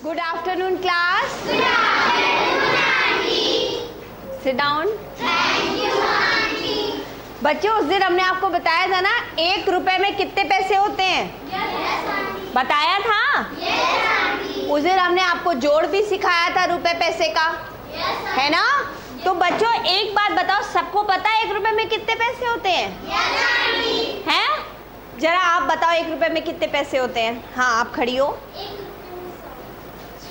Good afternoon, class. Good afternoon, aunty. Sit down. Thank you, aunty. बच्चों, उस दिन हमने आपको बताया था ना 1 रुपए में कितने पैसे होते हैं? Yes, aunty. बताया था? Yes, aunty. उस दिन हमने आपको जोड़ भी सिखाया था रुपए पैसे का, Yes, है ना? तो बच्चों एक बात बताओ, सबको पता है 1 रुपए में कितने पैसे होते हैं? Yes, aunty. हैं? जरा आप बताओ 1 रुपए में कितने पैसे होते हैं? हाँ, आप खड़ी हो।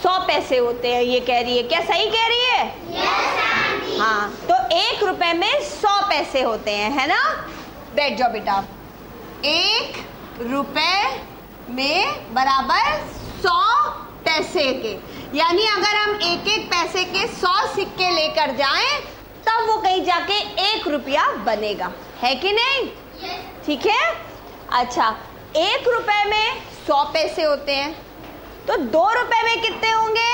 100 पैसे होते हैं, ये कह रही है। क्या सही कह रही है? Yes, aunty. हाँ, तो 1 रुपए में 100 पैसे होते हैं, है ना? बैठ जाओ बेटा। 1 रुपए में बराबर 100 पैसे के, यानी अगर हम एक एक पैसे के 100 सिक्के लेकर जाएं तब वो कहीं जाके 1 रुपया बनेगा, है कि नहीं? Yes. ठीक है। अच्छा, 1 रुपए में 100 पैसे होते हैं, तो 2 रुपए में कितने होंगे?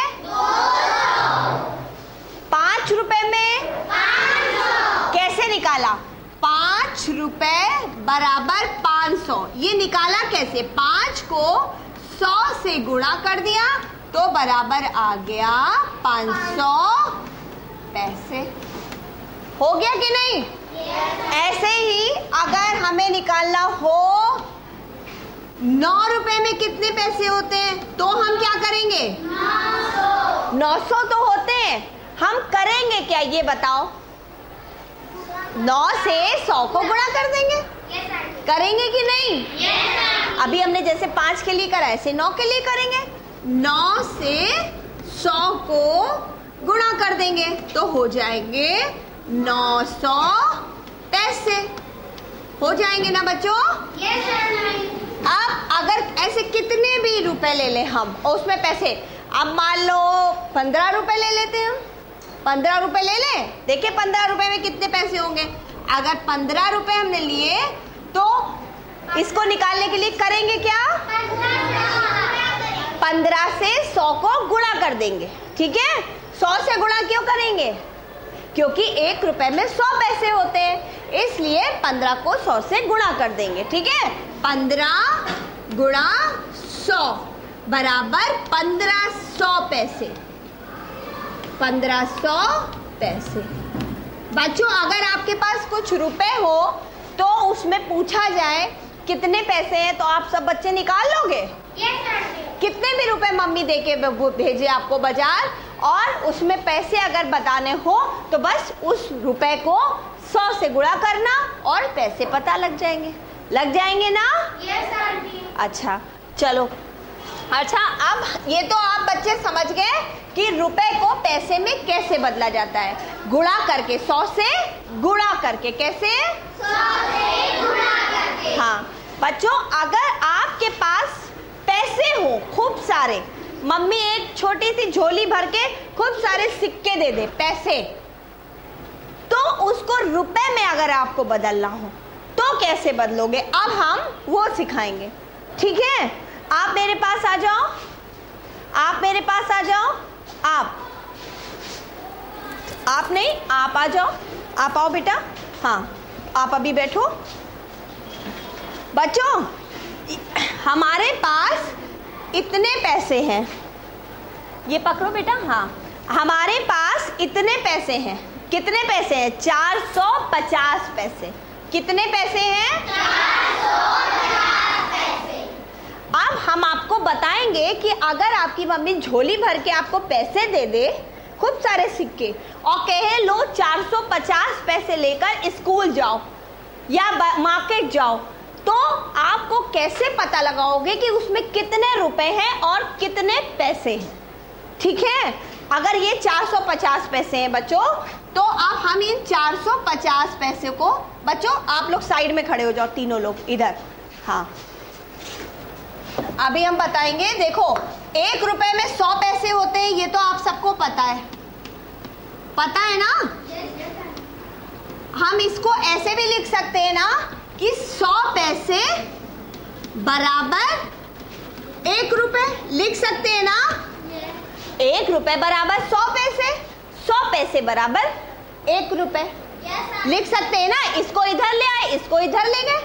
5 रुपए में 500. कैसे निकाला? 5 रुपए बराबर 500। ये निकाला कैसे? 5 को 100 से गुणा कर दिया तो बराबर आ गया 500 पैसे। हो गया कि नहीं? ऐसे ही अगर हमें निकालना हो 9 रुपए में कितने पैसे होते हैं, तो हम क्या करेंगे? 900 तो होते हैं, हम करेंगे क्या ये बताओ? 9 से 100 को गुणा कर देंगे। Yes, aunty. करेंगे कि नहीं? Yes, aunty. अभी हमने जैसे 5 के लिए करा ऐसे 9 के लिए करेंगे। 9 से 100 को गुणा कर देंगे तो हो जाएंगे 900 पैसे। हो जाएंगे ना बच्चों? Yes, aunty. अब अगर ऐसे कितने भी रुपए ले लें हम और उसमें पैसे, अब मान लो 15 रुपए ले लेते हैं हम। 15 रुपए ले लें, देखिए 15 रुपए में कितने पैसे होंगे। अगर 15 रुपए हमने लिए तो इसको निकालने के लिए करेंगे क्या? 15 से 100 को गुणा कर देंगे। ठीक है, 100 से गुणा क्यों करेंगे? क्योंकि 1 रुपए में 100 पैसे होते हैं, इसलिए 15 को 100 से गुणा कर देंगे। ठीक है, 15 गुणा 100 बराबर 1500 पैसे। 1500 पैसे। बच्चों अगर आपके पास कुछ रुपए हो तो उसमें पूछा जाए कितने पैसे हैं तो आप सब बच्चे निकाल लोगे? Yes, aunty. कितने भी रुपए मम्मी देके भेजे आपको बाजार, और उसमें पैसे अगर बताने हो तो बस उस रुपए को 100 से गुणा करना और पैसे पता लग जाएंगे ना? Yes, aunty. अच्छा चलो। अच्छा, अब ये तो आप बच्चे समझ गए कि रुपए को पैसे में कैसे बदला जाता है। गुणा करके, 100 से गुणा करके। कैसे? 100 से गुणा करके. हाँ बच्चों, अगर आपके पास पैसे हो खूब सारे, मम्मी एक छोटी सी झोली भर के खूब सारे सिक्के दे दे पैसे, तो उसको रुपए में अगर आपको बदलना हो तो कैसे बदलोगे? अब हम वो सिखाएंगे। ठीक है, आप मेरे पास आ जाओ। आप मेरे पास आ जाओ। आप नहीं, आप आ जाओ। आप आओ बेटा। हाँ, आप अभी बैठो। बच्चों हमारे पास इतने पैसे हैं, ये पकड़ो बेटा। हाँ, हमारे पास इतने पैसे हैं। कितने पैसे हैं? 450 पैसे। कितने पैसे हैं? 450 पैसे. अब हम आपको बताएंगे कि अगर आपकी मम्मी झोली भर के आपको पैसे दे दे, खूब सारे सिक्के, और कहे लो 450 पैसे लेकर स्कूल जाओ या मार्केट जाओ, तो आपको कैसे पता लगाओगे कि उसमें कितने रुपए हैं और कितने पैसे हैं? ठीक है, अगर ये 450 पैसे हैं बच्चों, तो अब हम इन 450 पैसे को, बच्चों आप लोग साइड में खड़े हो जाओ, तीनों लोग इधर। हाँ, अभी हम बताएंगे। देखो, 1 रुपए में 100 पैसे होते हैं, ये तो आप सबको पता है ना? हम इसको ऐसे भी लिख सकते हैं ना कि 100 पैसे बराबर 1 रुपए, लिख सकते हैं ना? 1 रुपए बराबर 100 पैसे, 100 पैसे बराबर 1 रुपए, लिख सकते हैं ना? इसको इधर ले आए, इसको इधर ले गए,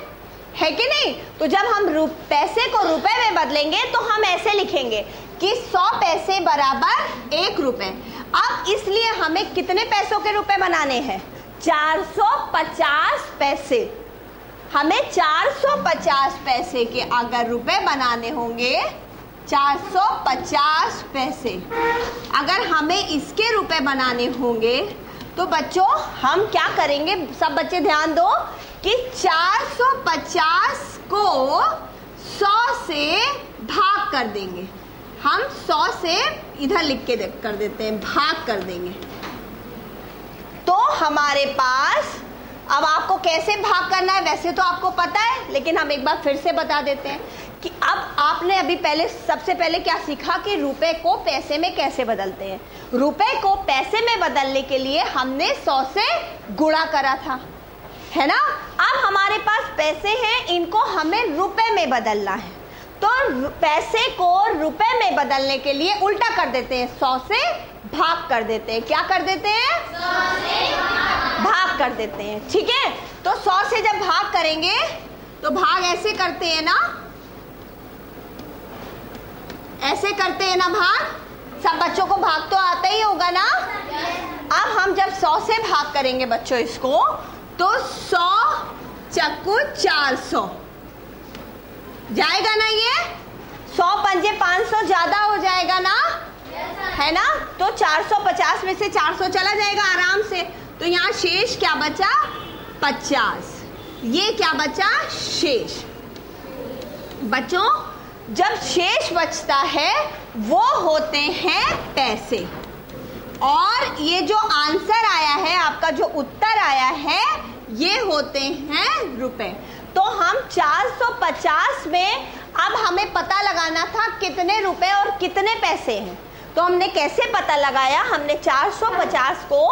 है कि नहीं? तो जब हम पैसे को रुपए में बदलेंगे तो हम ऐसे लिखेंगे कि 100 पैसे बराबर 1 रुपए। अब इसलिए हमें कितने पैसों के रुपए बनाने हैं? 450 पैसे। हमें 450 पैसे के अगर रुपए बनाने होंगे, 450 पैसे अगर हमें इसके रुपए बनाने होंगे, तो बच्चों हम क्या करेंगे? सब बच्चे ध्यान दो कि 450 को 100 से भाग कर देंगे। हम 100 से इधर लिख के कर देते हैं, भाग कर देंगे। तो हमारे पास, अब आपको कैसे भाग करना है वैसे तो आपको पता है, लेकिन हम एक बार फिर से बता देते हैं कि अब आपने अभी सबसे पहले क्या सीखा कि रुपए को पैसे में कैसे बदलते हैं। रुपए को पैसे में बदलने के लिए हमने 100 से गुणा करा था, है ना। अब हमारे पास पैसे हैं, इनको हमें रुपए में बदलना है। तो पैसे को रुपए में बदलने के लिए उल्टा कर देते हैं, 100 से भाग कर देते हैं। क्या कर देते हैं? 100 से भाग कर देते हैं। ठीक है, तो 100 से जब भाग करेंगे तो भाग ऐसे करते हैं ना, ऐसे करते हैं ना भाग। सब बच्चों को भाग तो आता ही होगा ना। अब हम जब 100 से भाग करेंगे बच्चों इसको, तो 100 चक्कू 400 जाएगा ना। ये 100 पंजे 500 ज्यादा हो जाएगा ना, है ना। तो 450 में से 400 चला जाएगा आराम से। तो यहाँ शेष क्या बचा? 50। ये क्या बचा? शेष। बच्चों जब शेष बचता है वो होते हैं पैसे, और ये जो आंसर आया है, आपका जो उत्तर आया है, ये होते हैं रुपए। तो हम 450 में अब हमें पता लगाना था कितने रुपए और कितने पैसे हैं। तो हमने कैसे पता लगाया? हमने 450 को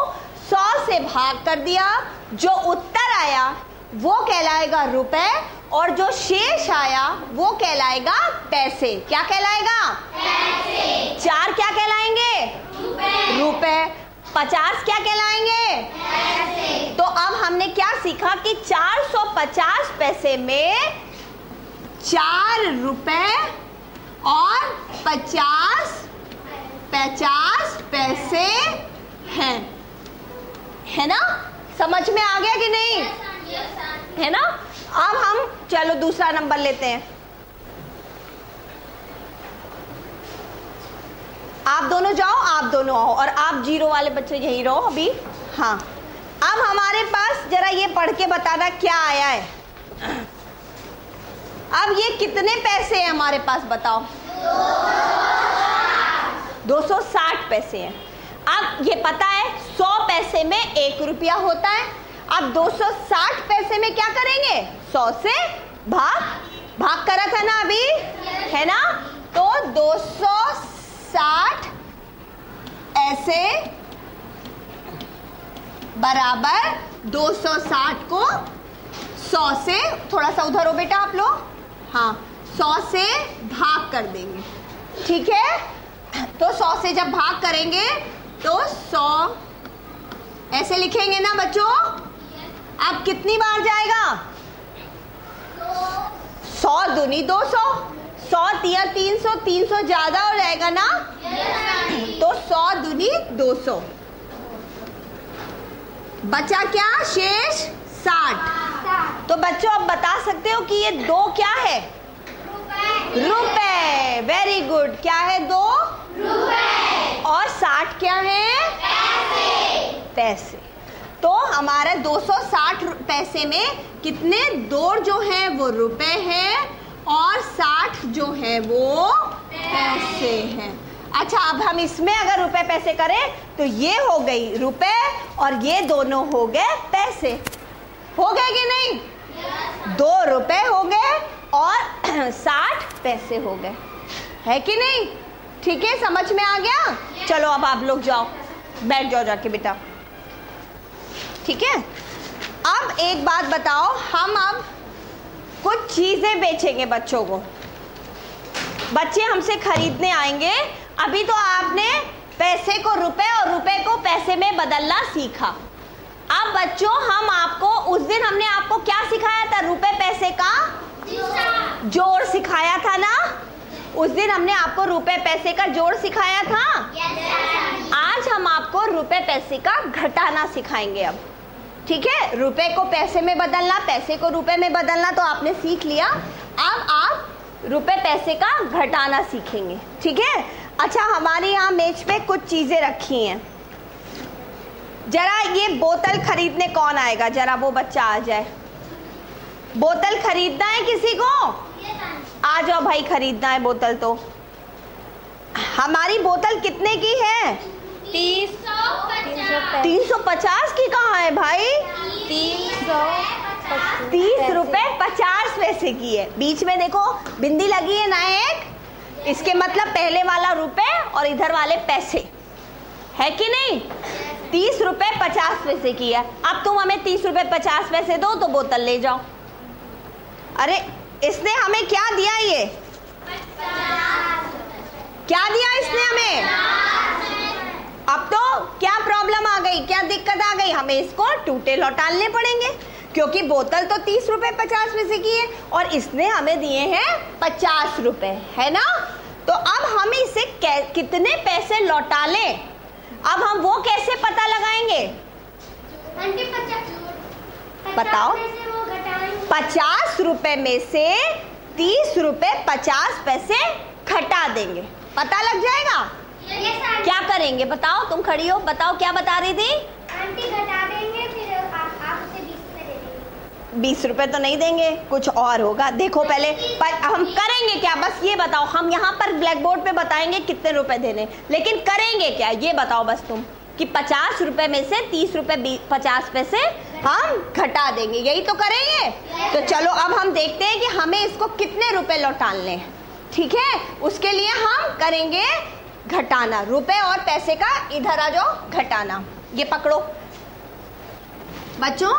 100 से भाग कर दिया, जो उत्तर आया वो कहलाएगा रुपए, और जो शेष आया वो कहलाएगा पैसे। क्या कहलाएगा? पैसे। 4 क्या कहलाएंगे? रुपए। 50 क्या कहलाएंगे? पैसे। तो अब हमने क्या सीखा कि 450 पैसे में 4 रुपए और 50 पैसे हैं, है ना। समझ में आ गया कि नहीं? है ना। अब हम चलो दूसरा नंबर लेते हैं। आप दोनों जाओ, आप दोनों आओ, और आप 0 वाले बच्चे यहीं रहो अभी। हाँ, अब हमारे पास जरा ये पढ़ के बताना क्या आया है। अब ये कितने पैसे हैं हमारे पास बताओ? 260 पैसे हैं। अब ये पता है 100 पैसे में 1 रुपया होता है। अब 260 पैसे में क्या करेंगे? 100 से भाग करा था ना अभी, है ना। तो 260 ऐसे बराबर 260 को 100 से, थोड़ा सा उधर हो बेटा आप लोग, हाँ, 100 से भाग कर देंगे। ठीक है, तो 100 से जब भाग करेंगे तो 100 ऐसे लिखेंगे ना बच्चों। अब कितनी बार जाएगा? 100 दूनी 200, 100 तिया 300, 300 ज्यादा हो जाएगा ना। तो 100 दूनी 200, बचा क्या? शेष 60। तो बच्चों अब बता सकते हो कि ये 2 क्या है? रुपए। Very good. क्या है? 2 रुपए। और 60 क्या है? पैसे। तो हमारा 260 पैसे में कितने? 2 जो है वो रुपए हैं और 60 जो है वो पैसे हैं। अच्छा, अब हम इसमें अगर रुपए पैसे करें तो ये हो गई रुपए और ये दोनों हो गए पैसे। हो गए कि नहीं? 2 रुपए हो गए और 60 पैसे हो गए, है कि नहीं? ठीक है, समझ में आ गया? चलो अब आप लोग जाओ, बैठ जाओ जाके बेटा। ठीक है, अब एक बात बताओ, हम अब कुछ चीजें बेचेंगे बच्चों को। बच्चे हमसे खरीदने आएंगे। अभी तो आपने पैसे को रुपए और रुपए को पैसे में बदलना सीखा। अब बच्चों हम आपको, उस दिन हमने आपको क्या सिखाया था? रुपए पैसे का जोड़ सिखाया था ना। उस दिन हमने आपको रुपए पैसे का जोड़ सिखाया था। आज हम आपको रुपए पैसे का घटाना सिखाएंगे अब, ठीक है। रुपए को पैसे में बदलना, पैसे को रुपए में बदलना तो आपने सीख लिया। अब आप रुपए पैसे का घटाना सीखेंगे, ठीक है। अच्छा, हमारे यहाँ मेज पे कुछ चीजें रखी हैं। जरा ये बोतल खरीदने कौन आएगा? जरा वो बच्चा आ जाए। बोतल खरीदना है किसी को? आ जाओ भाई, खरीदना है बोतल। तो हमारी बोतल कितने की है? 350 की कहाँ है भाई? 30 रुपए 50 पैसे की है। बीच में देखो बिंदी लगी है ना एक, इसके मतलब पहले वाला रुपए और इधर वाले पैसे, है कि नहीं? 30 रुपए 50 पैसे की है। अब तुम हमें 30 रुपए 50 पैसे दो तो बोतल ले जाओ। अरे इसने हमें क्या दिया? ये क्या दिया इसने हमें? अब तो क्या प्रॉब्लम आ गई, क्या दिक्कत आ गई? हमें इसको टूटे लौटाने पड़ेंगे, क्योंकि बोतल तो 30 रुपए 50 पैसे की है और इसने हमें दिए हैं 50 रुपए, है ना। तो अब हम इसे कितने पैसे लौटा लें, अब हम वो कैसे पता लगाएंगे? बताओ। 50 रुपए में से 30 रुपए 50 पैसे घटा देंगे, पता लग जाएगा। क्या करेंगे बताओ? तुम खड़ी हो, बताओ क्या बता रही थी? आंटी घटा देंगे, फिर आप उसे 20 रुपए दे देंगे। 20 रुपए तो नहीं देंगे, कुछ और होगा। देखो पहले पर हम करेंगे क्या, बस ये बताओ। हम यहाँ पर ब्लैक बोर्ड पे बताएंगे कितने रुपए देने, लेकिन करेंगे क्या ये बताओ बस तुम, कि 50 रुपए में से 30 रुपए 50 पैसे हम घटा देंगे, यही तो करेंगे। तो चलो अब हम देखते हैं कि हमें इसको कितने रुपए लौटाने हैं, ठीक है। उसके लिए हम करेंगे घटाना, रुपए और पैसे का। इधर आ जाओ, घटाना। ये पकड़ो बच्चों,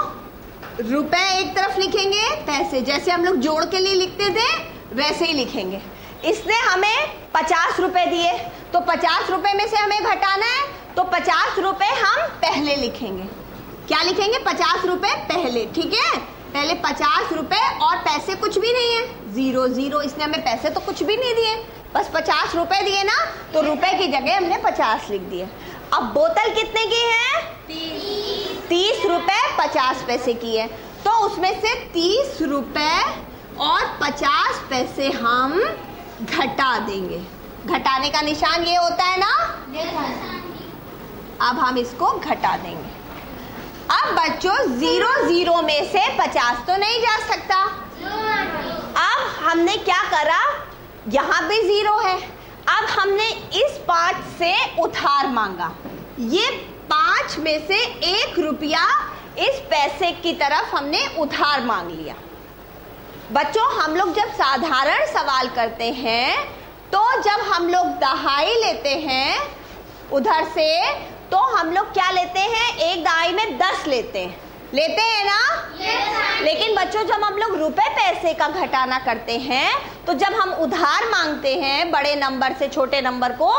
रुपए एक तरफ लिखेंगे, पैसे जैसे हम लोग जोड़ के लिए लिखते थे वैसे ही लिखेंगे। इसने हमें 50 रुपए दिए, तो 50 रुपए में से हमें घटाना है, तो 50 रुपए हम पहले लिखेंगे। क्या लिखेंगे? 50 रुपए पहले, ठीक है। पहले 50 रुपए और पैसे कुछ भी नहीं है, 0 0। इसने हमें पैसे तो कुछ भी नहीं दिए, बस 50 रुपए दिए ना, तो रुपए की जगह हमने 50 लिख दिए। अब बोतल कितने की है? 30 रुपए 50 पैसे की है, तो उसमें से 30 रुपए और 50 पैसे हम घटा देंगे। घटाने का निशान ये होता है ना। अब हम इसको घटा देंगे। अब बच्चों 0 0 में से 50 तो नहीं जा सकता। अब हमने क्या करा, यहाँ भी 0 है। अब हमने इस 5 से उधार मांगा। ये 5 में से 1 रुपया इस पैसे की तरफ हमने उधार मांग लिया। बच्चों हम लोग जब साधारण सवाल करते हैं, तो जब हम लोग दहाई लेते हैं उधर से, तो हम लोग क्या लेते हैं? एक दहाई में 10 लेते हैं ना। लेकिन बच्चों जब हम लोग रुपए पैसे का घटाना करते हैं, तो जब हम उधार मांगते हैं बड़े नंबर से छोटे नंबर को,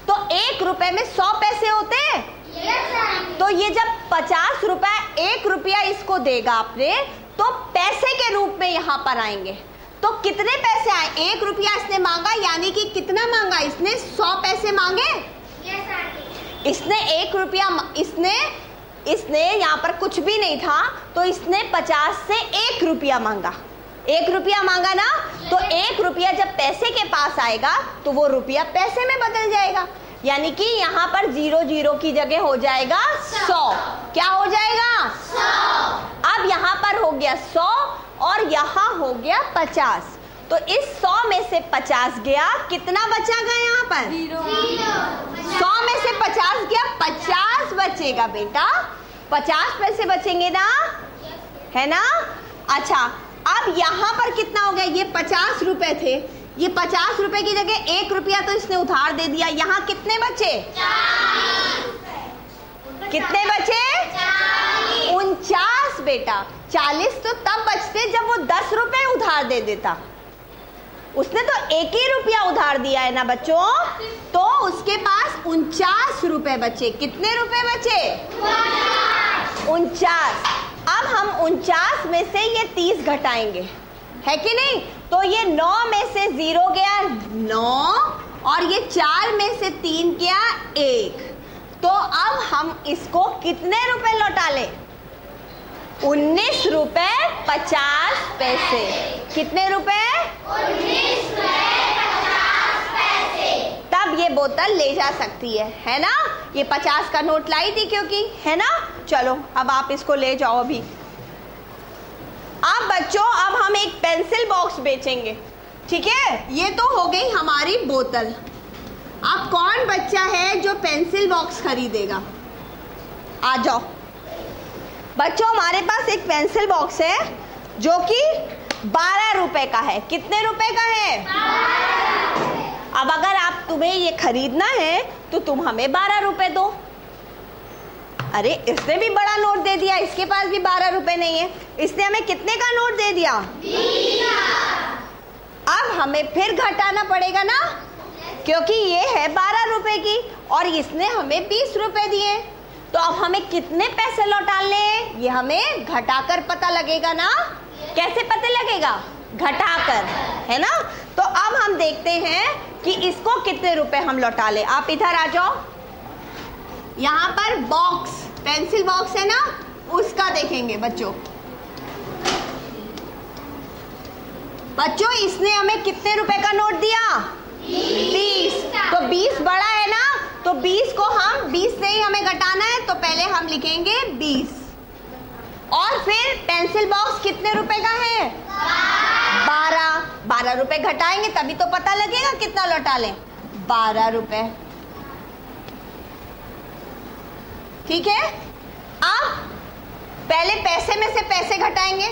तो 1 रुपए में 100 पैसे होते हैं। तो ये जब 50 रुपए 1 रुपया इसको देगा आपने, तो पैसे के रूप में यहाँ पर आएंगे। तो कितने पैसे आए? 1 रुपया इसने मांगा, यानी कि कितना मांगा इसने? 100 पैसे मांगे। इसने 1 रुपया, इसने यहाँ पर कुछ भी नहीं था, तो इसने 50 से 1 रुपया मांगा। 1 रुपया मांगा ना, तो 1 रुपया जब पैसे के पास आएगा तो वो रुपया पैसे में बदल जाएगा, यानी कि यहाँ पर 0 0 की जगह हो जाएगा 100। क्या हो जाएगा? 100। अब यहाँ पर हो गया 100 और यहाँ हो गया 50। तो इस 100 में से 50 गया, कितना बचा गया यहाँ पर? 100 में से 50 गया, 50 बचेगा बेटा। 50 पैसे बचेंगे ना, है ना। अच्छा अब यहाँ पर कितना हो गया? ये 50 रुपए थे, ये 50 रुपए की जगह 1 रुपया तो इसने उधार दे दिया। यहाँ कितने बचे? 40। कितने बचे? 49 बेटा। 40 तो तब बचते जब वो 10 रुपए उधार दे देता। उसने तो 1 ही रुपया उधार दिया है ना बच्चों, तो उसके पास 49 रुपए बचे। कितने रुपए बचे? 49। अब हम 49 में से ये 30 घटाएंगे, है कि नहीं? तो ये 9 में से 0 गया 9 और ये 4 में से 3 गया 1। तो अब हम इसको कितने रुपए लौटा ले? 19 रुपए 50 पैसे। कितने रुपए? 19 रुपए 50 पैसे। तब ये बोतल ले जा सकती है ना? ये 50 का नोट लाई थी क्योंकि, है ना? चलो अब आप इसको ले जाओ अभी। अब बच्चों अब हम एक पेंसिल बॉक्स बेचेंगे, ठीक है? ये तो हो गई हमारी बोतल। अब कौन बच्चा है जो पेंसिल बॉक्स खरीदेगा? आ जाओ बच्चों, हमारे पास एक पेंसिल बॉक्स है जो कि 12 रुपए का है। कितने रुपए का है? 12। अब अगर तुम्हें ये खरीदना है तो तुम हमें 12 रुपए दो। अरे इसने भी बड़ा नोट दे दिया, इसके पास भी 12 रुपए नहीं है। इसने हमें कितने का नोट दे दिया? 20। अब हमें फिर घटाना पड़ेगा ना, क्योंकि ये है 12 रुपए की और इसने हमें 20 रुपए दिए। तो अब हमें कितने पैसे लौटाने हैं ये हमें घटाकर पता लगेगा ना। कैसे पता लगेगा? घटाकर, है ना? तो अब हम देखते हैं कि इसको कितने रुपए हम लौटा ले। आप इधर आ जाओ। यहाँ पर बॉक्स, पेंसिल बॉक्स है ना, उसका देखेंगे बच्चों। बच्चों इसने हमें कितने रुपए का नोट दिया? 20। तो 20 बड़ा है ना, तो 20 को हम 20 से ही हमें घटाना है, तो पहले हम लिखेंगे 20। और फिर पेंसिल बॉक्स कितने रुपए का है? 12 रुपए घटाएंगे तभी तो पता लगेगा कितना लौटा लें। 12 रुपए, ठीक है? अब पहले पैसे में से पैसे घटाएंगे,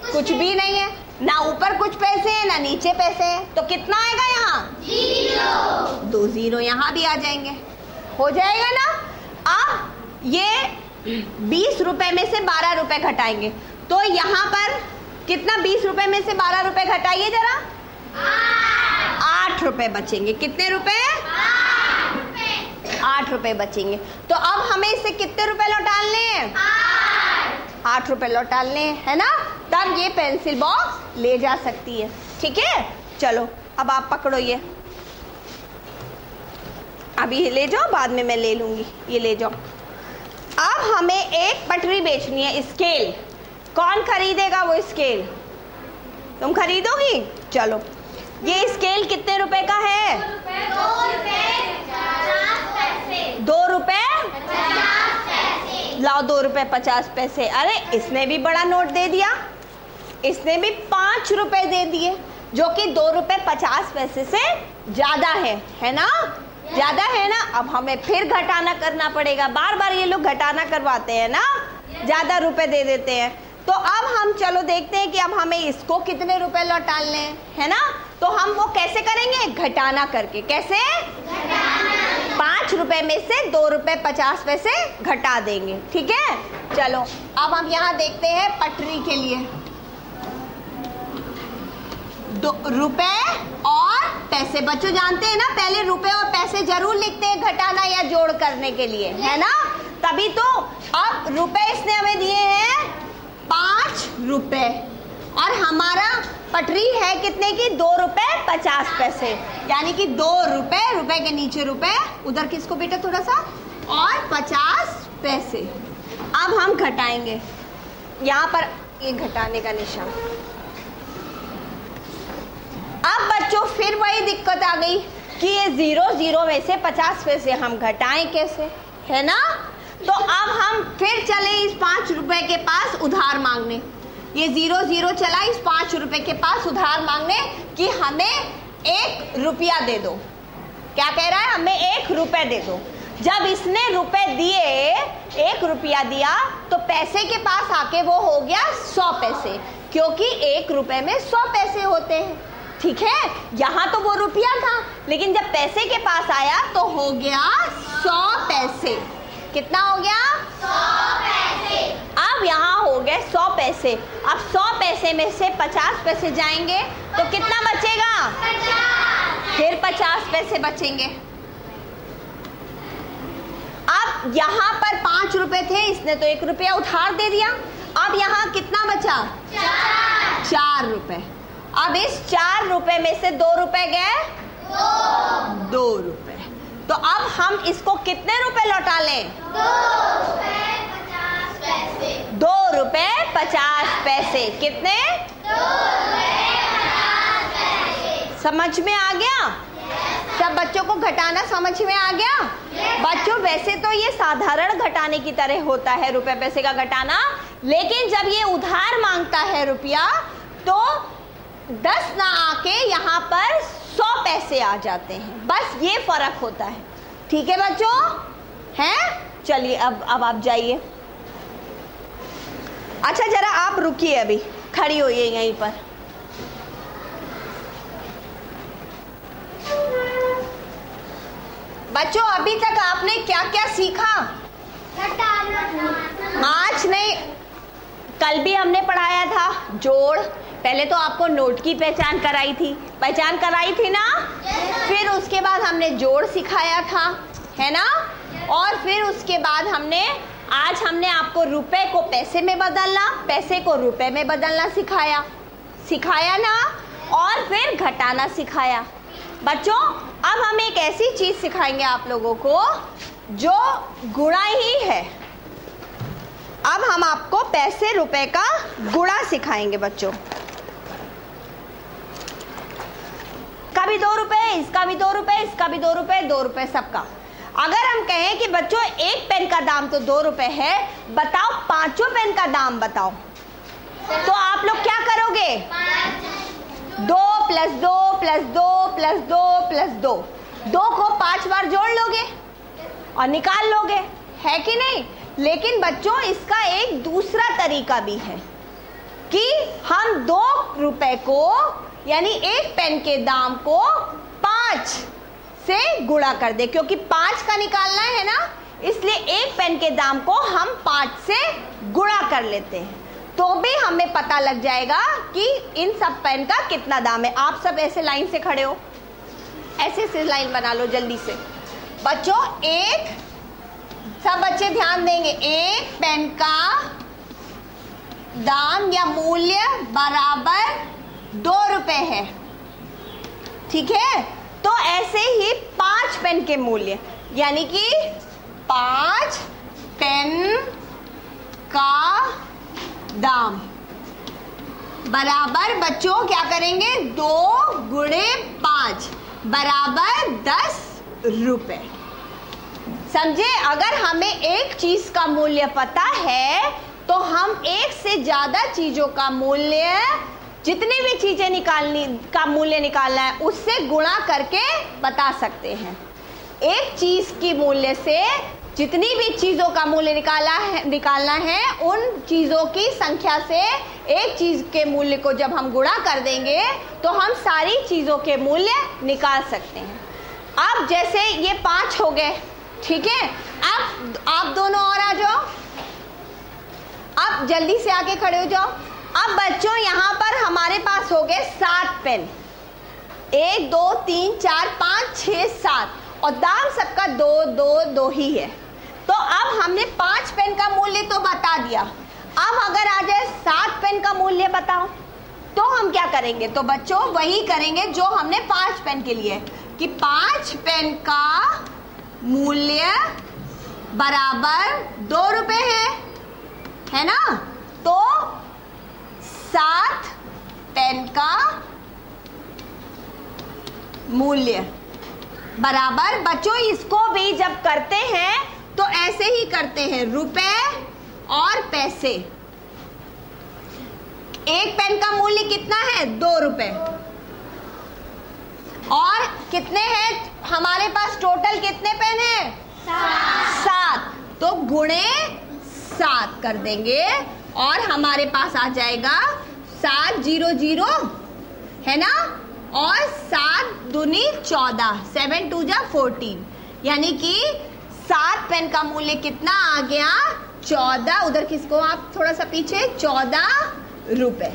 कुछ भी नहीं है ना, ऊपर कुछ पैसे हैं ना नीचे पैसे हैं, तो कितना आएगा यहाँ? 0। 2 0 यहाँ भी आ जाएंगे, हो जाएगा ना। अब ये 20 रुपए में से 12 रुपए घटाएंगे, तो यहाँ पर कितना? 20 रुपए में से 12 रुपए घटाइए जरा। 8 रुपए बचेंगे। कितने रुपए? 8 रुपए बचेंगे। तो अब हमें इससे कितने रुपए लौटाने हैं? 8 रुपए लौटाने हैं, है ना? तब ये पेंसिल बॉक्स ले जा सकती है, ठीक है? चलो अब आप पकड़ो ये, अभी ये ले जाओ, बाद में मैं ले लूंगी। ये ले जाओ। अब हमें एक पटरी बेचनी है, स्केल। कौन खरीदेगा वो स्केल? तुम खरीदोगी? चलो ये स्केल कितने रुपए का है? 2 रुपए 50 पैसे। लाओ 2 रुपए 50 पैसे। अरे इसने भी बड़ा नोट दे दिया, इसने भी 5 रुपए दे दिए, जो कि 2 रुपए 50 पैसे से ज्यादा है ना? ज्यादा है ना? अब हमें फिर घटाना करना पड़ेगा। बार बार ये लोग घटाना करवाते हैं ना, ज्यादा रुपए दे देते हैं। तो अब हम चलो देखते हैं कि अब हमें इसको कितने रुपए लौटाने हैं, है ना? तो हम वो कैसे करेंगे? घटाना करके। कैसे? 5 रुपए में से 2 रुपए 50 पैसे घटा देंगे, ठीक है? चलो अब हम यहाँ देखते हैं पटरी के लिए। 2 रुपए और पैसे। बच्चों जानते हैं ना, पहले रुपए और पैसे जरूर लिखते हैं घटाना या जोड़ करने के लिए, है ना? तभी तो। अब रुपए इसने हमें दिए हैं 5 रुपए और हमारा पटरी है कितने की? 2 रुपए 50 पैसे, यानी कि 2 रुपए, रुपए के नीचे रुपए, उधर किसको बेटा थोड़ा सा, और 50 पैसे। अब हम घटाएंगे, यहाँ पर ये घटाने का निशान। अब बच्चों फिर वही दिक्कत आ गई कि ये 0 0 में से 50 पैसे हम घटाएं कैसे, है ना? तो अब हम फिर चले इस 5 रुपए के पास उधार मांगने। ये 0 0 चला इस 5 रुपए के पास उधार मांगने कि हमें 1 रुपया दे दो। क्या कह रहा है? हमें 1 रुपए दे दो। जब इसने रुपए दिए, 1 रुपया दिया, तो पैसे के पास आके वो हो गया 100 पैसे, क्योंकि 1 रुपए में 100 पैसे होते हैं, ठीक है? यहाँ तो वो रुपया था, लेकिन जब पैसे के पास आया तो हो गया 100 पैसे। कितना हो गया? 100 पैसे। अब यहाँ हो गए 100 पैसे। अब 100 पैसे में से 50 पैसे जाएंगे तो कितना बचेगा? 50। फिर 50 पैसे बचेंगे। अब यहाँ पर 5 रुपए थे, इसने तो 1 रुपया उधार दे दिया। अब यहाँ कितना बचा? 4 रुपए। अब इस 4 रुपए में से 2 रुपए गए, 2 रुपए। तो अब हम इसको कितने रुपए लौटा लें? 2 रुपए 50 पैसे। कितने? 2 रुपए 50 पैसे। समझ में आ गया? सब बच्चों को घटाना समझ में आ गया? बच्चों वैसे तो ये साधारण घटाने की तरह होता है रुपए पैसे का घटाना, लेकिन जब ये उधार मांगता है रुपया तो 10 ना आके यहाँ पर 100 पैसे आ जाते हैं, बस ये फर्क होता है। ठीक है बच्चों? हैं? चलिए अब आप जाइए। अच्छा जरा आप रुकिए, अभी खड़ी होइए यहीं पर। बच्चों अभी तक आपने क्या क्या सीखा? आज नहीं, कल भी हमने पढ़ाया था जोड़। पहले तो आपको नोट की पहचान कराई थी ना? फिर उसके बाद हमने जोड़ सिखाया था, है ना? और फिर उसके बाद आज हमने आपको रुपए को पैसे में बदलना, पैसे को रुपए में बदलना सिखाया ना? और फिर घटाना सिखाया। बच्चों अब हम एक ऐसी चीज सिखाएंगे आप लोगों को जो गुणा ही है। अब हम आपको पैसे रुपए का गुणा सिखाएंगे बच्चों। इसका भी 2 रुपए, इसका भी 2 रुपए, इसका भी 2 रुपए, 2 रुपए सबका। अगर हम कहें कि बच्चों एक पेन का दाम तो 2 रुपए है, बताओ 5 पेन का दाम बताओ, तो आप लोग क्या करोगे? 2 + 2 + 2 + 2 + 2, 2 को 5 बार जोड़ लोगे और निकाल लोगे, है कि नहीं? लेकिन बच्चों इसका एक दूसरा तरीका भी है कि हम 2 रुपए को यानी एक पेन के दाम को 5 से गुणा कर दे, क्योंकि 5 का निकालना है ना, इसलिए एक पेन के दाम को हम 5 से गुणा कर लेते हैं, तो भी हमें पता लग जाएगा कि इन सब पेन का कितना दाम है। आप सब ऐसे लाइन से खड़े हो, ऐसे लाइन बना लो जल्दी से। बच्चों सब बच्चे ध्यान देंगे, एक पेन का दाम या मूल्य बराबर 2 रुपए है, ठीक है? तो ऐसे ही 5 पेन के मूल्य यानी कि 5 पेन का दाम बराबर बच्चों क्या करेंगे? 2 × 5 बराबर 10 रुपए। समझे? अगर हमें एक चीज का मूल्य पता है तो हम एक से ज्यादा चीजों का मूल्य, जितनी भी चीजें का मूल्य निकालना है उससे गुणा करके बता सकते हैं। एक चीज की मूल्य से जितनी भी चीजों का मूल्य निकालना है उन चीजों की संख्या से एक चीज के मूल्य को जब हम गुणा कर देंगे तो हम सारी चीजों के मूल्य निकाल सकते हैं। अब जैसे ये 5 हो गए, ठीक है? अब आप दोनों और आ जाओ, अब जल्दी से आके खड़े हो जाओ। अब बच्चों यहाँ पर हमारे पास हो गए 7 पेन, 1 2 3 4 5 6 7, और दाम सबका 2 2 2 ही है। तो अब हमने 5 पेन का मूल्य तो बता दिया, अब अगर आ जाए 7 पेन का मूल्य बताओ तो हम क्या करेंगे? तो बच्चों वही करेंगे जो हमने 5 पेन के लिए, कि 5 पेन का मूल्य बराबर 2 रुपए है ना? तो 7 पेन का मूल्य बराबर, बच्चों इसको भी जब करते हैं तो ऐसे ही करते हैं, रुपए और पैसे। एक पेन का मूल्य कितना है? 2 रुपए, और कितने हैं हमारे पास? टोटल कितने पेन हैं? 7। तो गुणे 7 कर देंगे और हमारे पास आ जाएगा 7 0 0, है ना? और 7 दूनी 14, 7 2 जा 14, यानी कि 7 पेन का मूल्य कितना आ गया? 14। उधर किसको आप थोड़ा सा पीछे, 14 रुपए।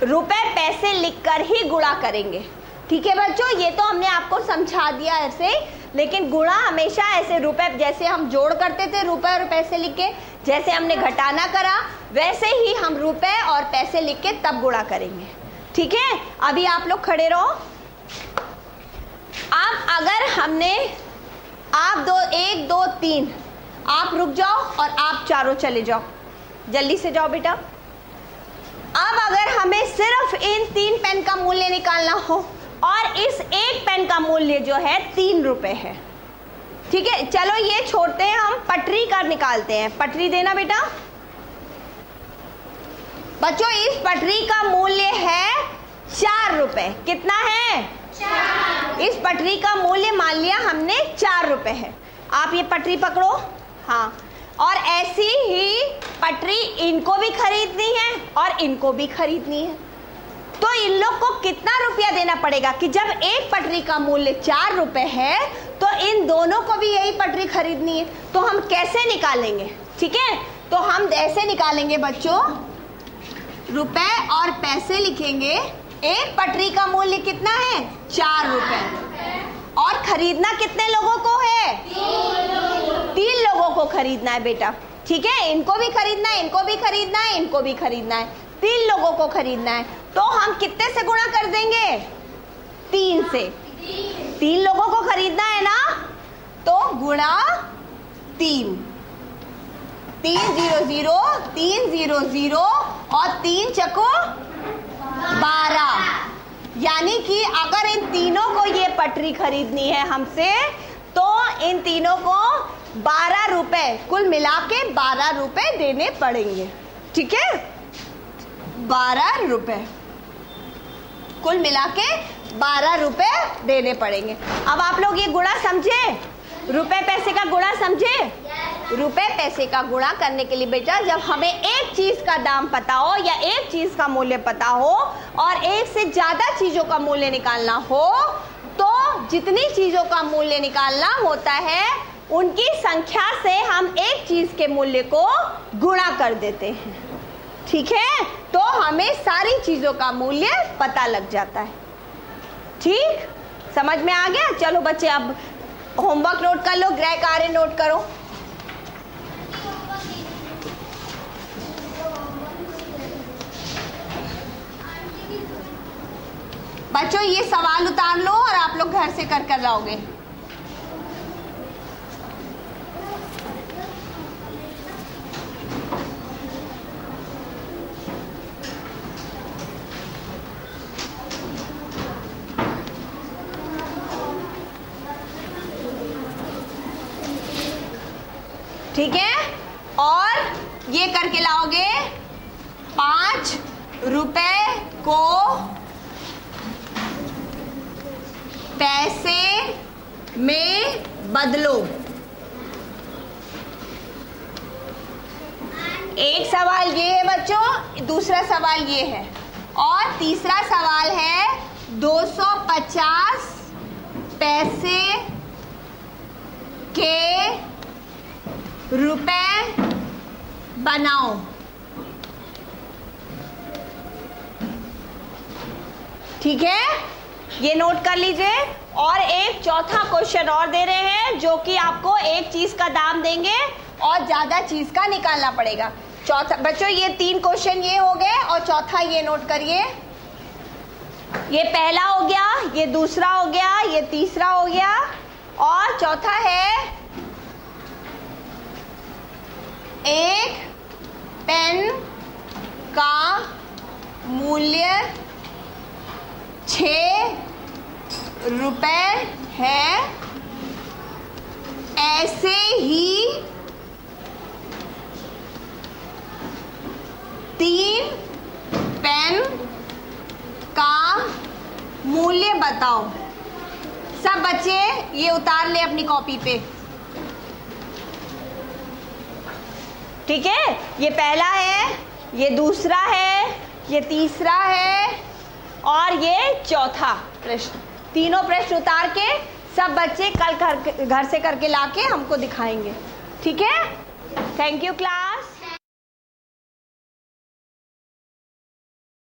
रुपए पैसे लिखकर ही गुणा करेंगे, ठीक है बच्चों? ये तो हमने आपको समझा दिया ऐसे, लेकिन गुणा हमेशा ऐसे रुपए, जैसे हम जोड़ करते थे रुपए और पैसे लिख के, जैसे हमने घटाना करा वैसे ही हम रुपए और पैसे लिख के तब गुणा करेंगे। ठीक है, अभी आप लोग खड़े रहो। अब अगर हमने आप दो, 1 2 3, आप रुक जाओ और आप चारों चले जाओ, जल्दी से जाओ बेटा। अब अगर हमें सिर्फ इन 3 पेन का मूल्य निकालना हो और इस एक पेन का मूल्य जो है 3 रुपए है, ठीक है। चलो ये छोड़ते हैं, हम पटरी का निकालते हैं। पटरी देना बेटा। बच्चों इस पटरी का मूल्य है 4 रुपए। कितना है? 4। इस पटरी का मूल्य मान लिया हमने 4 रुपए है। आप ये पटरी पकड़ो, हाँ। और ऐसी ही पटरी इनको भी खरीदनी है और इनको भी खरीदनी है। तो इन लोग को कितना रुपया देना पड़ेगा कि जब एक पटरी का मूल्य 4 रुपए है तो इन दोनों को भी यही पटरी खरीदनी है। तो हम कैसे निकालेंगे? ठीक है, तो हम ऐसे निकालेंगे बच्चों, रुपए और पैसे लिखेंगे। एक पटरी का मूल्य कितना है? 4 रुपए। और खरीदना कितने लोगों को है? 3 लोगों को खरीदना है बेटा। ठीक है, इनको भी खरीदना है, इनको भी खरीदना है, इनको भी खरीदना है। 3 लोगों को खरीदना है। तो हम कितने से गुणा कर देंगे? 3 से। 3 लोगों को खरीदना है ना, तो गुणा 3। 3 0 0, 3 0 0 और 3 चको 12। यानी कि अगर इन तीनों को ये पटरी खरीदनी है हमसे, तो इन तीनों को 12 रुपए, कुल मिला के 12 रुपए देने पड़ेंगे। ठीक है, 12 रुपए, कुल मिला के 12 रुपए देने पड़ेंगे। अब आप लोग ये गुणा समझे? रुपए पैसे का गुणा समझे? रुपए पैसे का गुणा करने के लिए बेटा, जब हमें एक चीज का दाम पता हो या एक चीज का मूल्य पता हो और एक से ज्यादा चीजों का मूल्य निकालना हो, तो जितनी चीजों का मूल्य निकालना होता है उनकी संख्या से हम एक चीज के मूल्य को गुणा कर देते हैं। ठीक है, तो हमें सारी चीजों का मूल्य पता लग जाता है। ठीक, समझ में आ गया? चलो बच्चे अब होमवर्क नोट कर लो, गृह कार्य नोट करो। बच्चों ये सवाल उतार लो और आप लोग घर से कर कर लाओगे। ठीक है, और ये करके लाओगे। 5 रुपए को पैसे में बदलो। एक सवाल ये है बच्चों, दूसरा सवाल ये है, और तीसरा सवाल है 250 पैसे के रुपए बनाओ। ठीक है, ये नोट कर लीजिए। और एक चौथा क्वेश्चन और दे रहे हैं, जो कि आपको एक चीज का दाम देंगे और ज्यादा चीज का निकालना पड़ेगा। चौथा बच्चों, ये 3 क्वेश्चन ये हो गए और चौथा ये नोट करिए। ये पहला हो गया, ये दूसरा हो गया, ये तीसरा हो गया, और चौथा है एक पेन का मूल्य 6 रुपए है। ऐसे ही 3 पेन का मूल्य बताओ। सब बच्चे ये उतार ले अपनी कॉपी पे। ठीक है, ये पहला है, ये दूसरा है, ये तीसरा है और ये चौथा प्रश्न। तीनों प्रश्न उतार के सब बच्चे कल घर से करके लाके हमको दिखाएंगे। ठीक है, थैंक यू क्लास।